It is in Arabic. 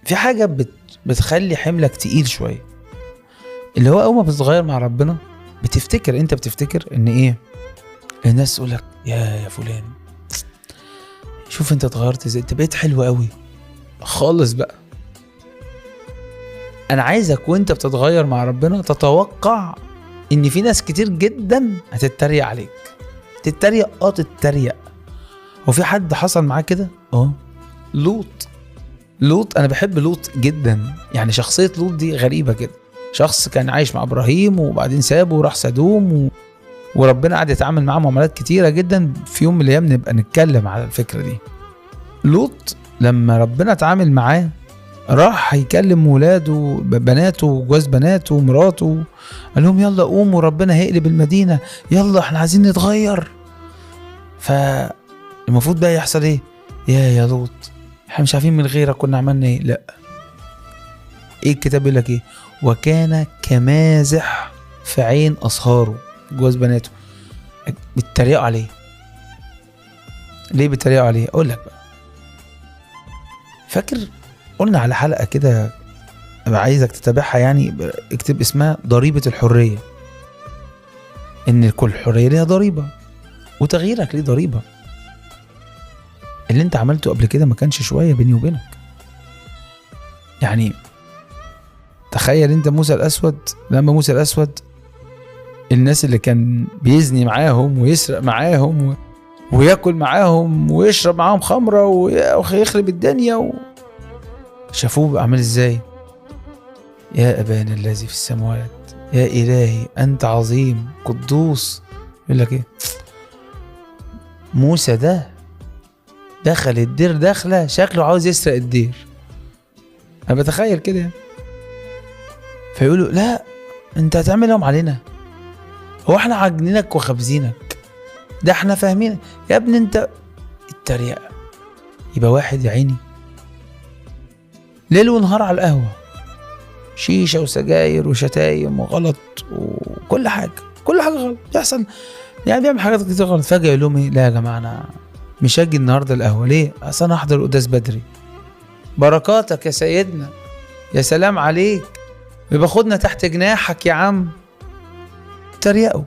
في حاجة بتخلي حملك تقيل شوية، اللي هو اول ما بتتغير مع ربنا انت بتفتكر ان ايه، الناس تقول لك يا فلان شوف انت اتغيرت ازاي، انت بقيت حلو قوي خالص بقى. انا عايزك وانت بتتغير مع ربنا تتوقع ان في ناس كتير جدا هتتريق عليك. تتريق. وفي حد حصل معاه كده؟ لوط. انا بحب لوط جدا، يعني شخصية لوط دي غريبة كده. شخص كان عايش مع ابراهيم وبعدين سابه وراح سدوم وربنا قعد يتعامل معاه معاملات كتيرة جدا. في يوم من الايام نبقى نتكلم على الفكرة دي. لوط لما ربنا اتعامل معاه راح هيكلم ولاده بناته وجوز بناته ومراته، قال لهم يلا قوموا ربنا هيقلب المدينة، يلا احنا عايزين نتغير. فالمفروض بقى يحصل ايه؟ يا لوط احنا مش عارفين من غيرك كنا عملنا ايه. لا، ايه الكتاب يقول لك ايه؟ وكان كمازح في عين اصهاره، جوز بناته. بيتريقوا عليه. ليه بيتريقوا عليه؟ اقول لك بقى. فاكر قلنا على حلقة كده عايزك تتابعها، يعني اكتب اسمها ضريبة الحرية، ان كل حرية ليها ضريبة وتغييرك ليه ضريبة. اللي انت عملته قبل كده ما كانش شوية بيني وبينك. يعني تخيل انت موسى الاسود، لما موسى الاسود الناس اللي كان بيزني معاهم ويسرق معاهم وياكل معاهم ويشرب معاهم خمرة ويخرب الدنيا شافوه بعمل ازاي؟ يا أبانا الذي في السماوات يا إلهي أنت عظيم قدوس. يقول لك ايه؟ موسى ده دخل الدير دخله شكله عاوز يسرق الدير. أنا بتخيل كده يعني. فيقولوا لا انت هتعملهم علينا، هو احنا عاجنينك وخبزينك، ده احنا فاهمين يا ابني انت. التريقة. يبقى واحد يا عيني ليل ونهار على القهوة، شيشة وسجاير وشتايم وغلط وكل حاجة غلط بيحصل، يعني بيعمل حاجات كتير غلط. فجأة يقول لهم ايه؟ لا يا جماعة انا مش هاجي النهاردة القهوة. ليه؟ اصل انا احضر القداس بدري. بركاتك يا سيدنا، يا سلام عليك، يبقى خدنا تحت جناحك يا عم. تريقوا.